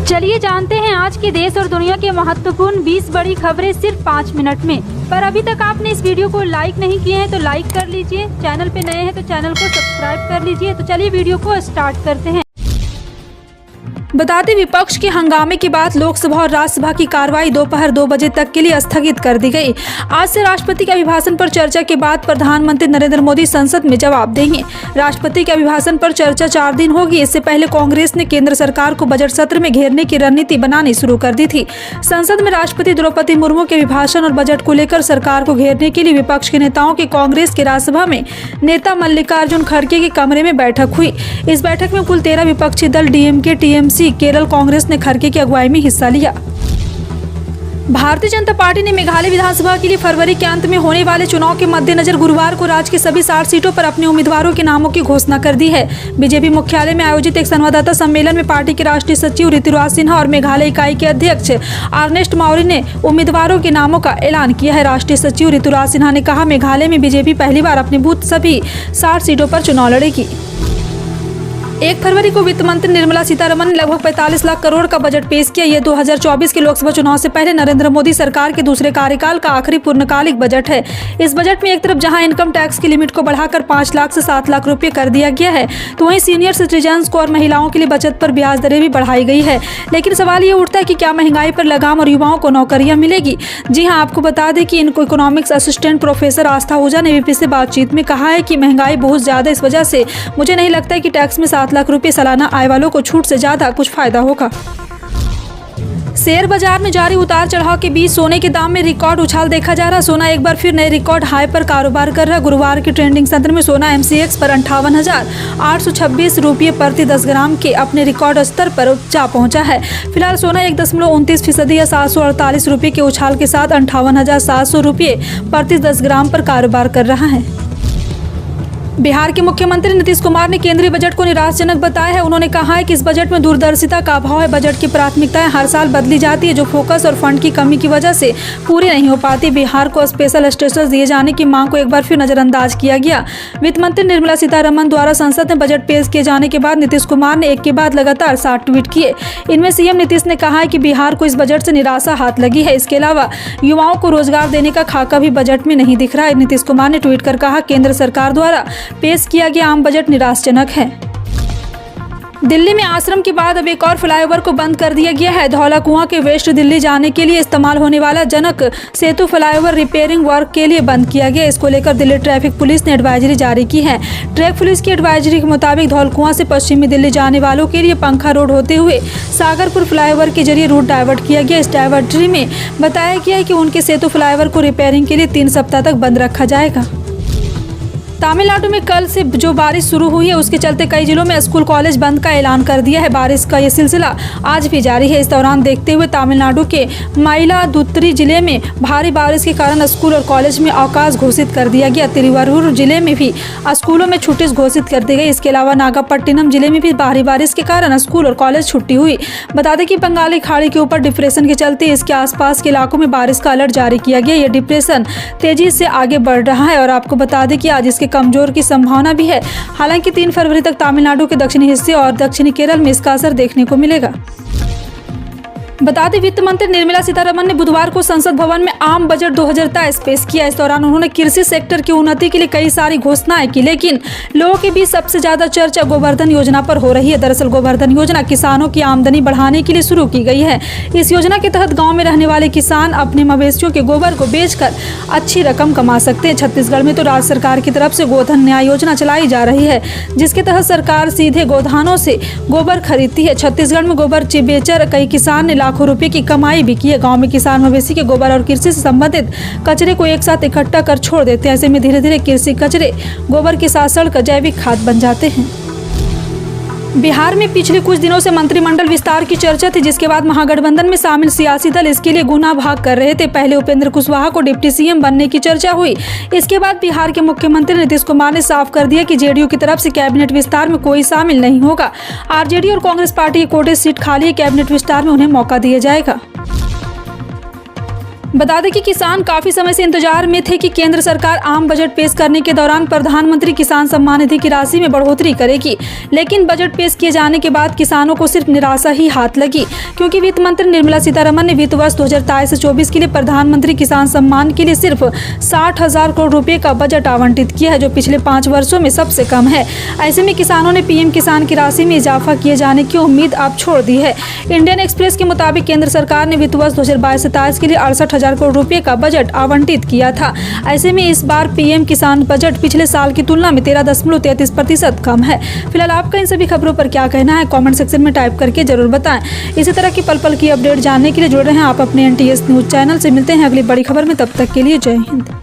चलिए जानते हैं आज के देश और दुनिया के महत्वपूर्ण 20 बड़ी खबरें सिर्फ 5 मिनट में। पर अभी तक आपने इस वीडियो को लाइक नहीं किए हैं तो लाइक कर लीजिए, चैनल पे नए हैं तो चैनल को सब्सक्राइब कर लीजिए। तो चलिए वीडियो को स्टार्ट करते हैं। बताते विपक्ष के हंगामे के बाद लोकसभा और राज्यसभा की कार्रवाई दोपहर 2 बजे तक के लिए स्थगित कर दी गई। आज से राष्ट्रपति के अभिभाषण पर चर्चा के बाद प्रधानमंत्री नरेंद्र मोदी संसद में जवाब देंगे। राष्ट्रपति के अभिभाषण पर चर्चा 4 दिन होगी। इससे पहले कांग्रेस ने केंद्र सरकार को बजट सत्र में घेरने की रणनीति बनानी शुरू कर दी थी। संसद में राष्ट्रपति द्रौपदी मुर्मू के अभिभाषण और बजट को लेकर सरकार को घेरने के लिए विपक्ष के नेताओं की कांग्रेस के राज्यसभा में नेता मल्लिकार्जुन खड़गे के कमरे में बैठक हुई। इस बैठक में कुल 13 विपक्षी दल डीएमके, टीएमसी, केरल कांग्रेस ने खड़गे की अगुवाई में हिस्सा लिया। भारतीय जनता पार्टी ने मेघालय विधानसभा के लिए फरवरी के अंत में होने वाले चुनाव के मद्देनजर गुरुवार को राज्य की सभी 60 सीटों पर अपने उम्मीदवारों के नामों की घोषणा कर दी है। बीजेपी मुख्यालय में आयोजित एक संवाददाता सम्मेलन में पार्टी के राष्ट्रीय सचिव ऋतुराज सिन्हा और मेघालय इकाई के अध्यक्ष अर्नेस्ट मौर्य ने उम्मीदवारों के नामों का ऐलान किया है। राष्ट्रीय सचिव ऋतुराज सिन्हा ने कहा, मेघालय में बीजेपी पहली बार अपने बूथ सभी 60 सीटों पर चुनाव लड़ेगी। 1 फरवरी को वित्त मंत्री निर्मला सीतारमण ने लगभग 45 लाख करोड़ का बजट पेश किया। यह 2024 के लोकसभा चुनाव से पहले नरेंद्र मोदी सरकार के दूसरे कार्यकाल का आखिरी पूर्णकालिक बजट है। इस बजट में एक तरफ जहां इनकम टैक्स की लिमिट को बढ़ाकर 5 लाख से 7 लाख रुपए कर दिया गया है, तो वहीं सीनियर सिटीजन्स को और महिलाओं के लिए बचत पर ब्याज दरें भी बढ़ाई गई है। लेकिन सवाल ये उठता है कि क्या महंगाई पर लगाम और युवाओं को नौकरियां मिलेगी? जी हाँ, आपको बता दें कि इनको इकोनॉमिक्स असिस्टेंट प्रोफेसर आस्था ओझा ने वीपी से बातचीत में कहा है कि महंगाई बहुत ज्यादा, इस वजह से मुझे नहीं लगता है कि टैक्स में 7 लाख रुपए सालाना आय वालों को छूट से ज्यादा कुछ फायदा होगा। शेयर बाजार में जारी उतार चढ़ाव के बीच सोने के दाम में रिकॉर्ड उछाल देखा जा रहा। सोना एक बार फिर नए रिकॉर्ड हाई पर कारोबार कर रहा। गुरुवार के ट्रेंडिंग सत्र में सोना एमसीएक्स पर 58,826 रुपये प्रति 10 ग्राम के अपने रिकॉर्ड स्तर पर जा पहुंचा है। फिलहाल सोना 1.29% या 748 रुपये के उछाल के साथ 58,700 रुपये प्रति 10 ग्राम पर कारोबार कर रहा है। बिहार के मुख्यमंत्री नीतीश कुमार ने केंद्रीय बजट को निराशाजनक बताया है। उन्होंने कहा है कि इस बजट में दूरदर्शिता का अभाव है। बजट की प्राथमिकताएं हर साल बदली जाती है, जो फोकस और फंड की कमी की वजह से पूरी नहीं हो पाती। बिहार को स्पेशल स्टेटस दिए जाने की मांग को एक बार फिर नजरअंदाज किया गया। वित्त मंत्री निर्मला सीतारमण द्वारा संसद में बजट पेश किए जाने के बाद नीतीश कुमार ने एक के बाद लगातार 60 ट्वीट किए। इनमें सीएम नीतीश ने कहा है कि बिहार को इस बजट से निराशा हाथ लगी है। इसके अलावा युवाओं को रोजगार देने का खाका भी बजट में नहीं दिख रहा है। नीतीश कुमार ने ट्वीट कर कहा, केंद्र सरकार द्वारा पेश किया गया आम बजट निराशाजनक है। दिल्ली में आश्रम के बाद अब एक और फ्लाईओवर को बंद कर दिया गया है। धौला कुआं के वेस्ट दिल्ली जाने के लिए इस्तेमाल होने वाला जनक सेतु फ्लाईओवर रिपेयरिंग वर्क के लिए बंद किया गया। इसको लेकर दिल्ली ट्रैफिक पुलिस ने एडवाइजरी जारी की है। ट्रैफिक पुलिस की एडवाइजरी के मुताबिक धौल कुआं से पश्चिमी दिल्ली जाने वालों के लिए पंखा रोड होते हुए सागरपुर फ्लाईओवर के जरिए रूट डाइवर्ट किया गया। इस डाइवर्टरी में बताया गया है कि उनके सेतु फ्लाईओवर को रिपेयरिंग के लिए 3 सप्ताह तक बंद रखा जाएगा। तमिलनाडु में कल से जो बारिश शुरू हुई है, उसके चलते कई जिलों में स्कूल कॉलेज बंद का ऐलान कर दिया है। बारिश का ये सिलसिला आज भी जारी है। इस दौरान देखते हुए तमिलनाडु के मयिलादुथुरई जिले में भारी बारिश के कारण स्कूल और कॉलेज में अवकाश घोषित कर दिया गया। तिरुवरूर जिले में भी स्कूलों में छुट्टी घोषित कर दी गई। इसके अलावा नागपट्टिनम जिले में भी भारी बारिश के कारण स्कूल और कॉलेज छुट्टी हुई। बता दें कि बंगाली खाड़ी के ऊपर डिप्रेशन के चलते इसके आसपास के इलाकों में बारिश का अलर्ट जारी किया गया। यह डिप्रेशन तेजी से आगे बढ़ रहा है और आपको बता दें कि आज इसके कमजोर की संभावना भी है। हालांकि 3 फरवरी तक तमिलनाडु के दक्षिणी हिस्से और दक्षिणी केरल में इसका असर देखने को मिलेगा। बता दें, वित्त मंत्री निर्मला सीतारमण ने बुधवार को संसद भवन में आम बजट 2023 पेश किया। इस दौरान उन्होंने कृषि सेक्टर की उन्नति के लिए कई सारी घोषणाएं की, लेकिन लोगों के बीच सबसे ज्यादा चर्चा गोवर्धन योजना पर हो रही है। दरअसल गोवर्धन योजना किसानों की आमदनी बढ़ाने के लिए शुरू की गई है। इस योजना के तहत गाँव में रहने वाले किसान अपने मवेशियों के गोबर को बेचकर अच्छी रकम कमा सकते हैं। छत्तीसगढ़ में तो राज्य सरकार की तरफ से गोधन न्याय योजना चलाई जा रही है, जिसके तहत सरकार सीधे गोधानों से गोबर खरीदती है। छत्तीसगढ़ में गोबर बेचकर कई किसान ने लाखों रुपए की कमाई भी की है। गांव में किसान मवेशी के गोबर और कृषि से संबंधित कचरे को एक साथ इकट्ठा कर छोड़ देते हैं। ऐसे में धीरे धीरे कृषि कचरे गोबर के साथ सड़कर जैविक खाद बन जाते हैं। बिहार में पिछले कुछ दिनों से मंत्रिमंडल विस्तार की चर्चा थी, जिसके बाद महागठबंधन में शामिल सियासी दल इसके लिए गुना भाग कर रहे थे। पहले उपेंद्र कुशवाहा को डिप्टी सीएम बनने की चर्चा हुई। इसके बाद बिहार के मुख्यमंत्री नीतीश कुमार ने साफ कर दिया कि जेडीयू की तरफ से कैबिनेट विस्तार में कोई शामिल नहीं होगा। आरजेडी और कांग्रेस पार्टी की कोटे सीट खाली है, कैबिनेट विस्तार में उन्हें मौका दिया जाएगा। बता दें कि किसान काफी समय से इंतजार में थे कि केंद्र सरकार आम बजट पेश करने के दौरान प्रधानमंत्री किसान सम्मान निधि की राशि में बढ़ोतरी करेगी, लेकिन बजट पेश किए जाने के बाद किसानों को सिर्फ निराशा ही हाथ लगी, क्योंकि वित्त मंत्री निर्मला सीतारमण ने वित्त वर्ष 2023-24 के लिए प्रधानमंत्री किसान सम्मान के लिए सिर्फ 60,000 करोड़ रुपए का बजट आवंटित किया है, जो पिछले 5 वर्षों में सबसे कम है। ऐसे में किसानों ने पीएम किसान की राशि में इजाफा किए जाने की उम्मीद अब छोड़ दी है। इंडियन एक्सप्रेस के मुताबिक केंद्र सरकार ने वित्त वर्ष 2022-27 के लिए 68,000 करोड़ रुपए का बजट आवंटित किया था। ऐसे में इस बार पीएम किसान बजट पिछले साल की तुलना में 13.33% कम है। फिलहाल आपका इन सभी खबरों पर क्या कहना है, कमेंट सेक्शन में टाइप करके जरूर बताएं। इसी तरह की पल पल की अपडेट जानने के लिए जुड़ रहे हैं आप अपने NTS न्यूज चैनल से। मिलते हैं अगली बड़ी खबर में, तब तक के लिए जय हिंद।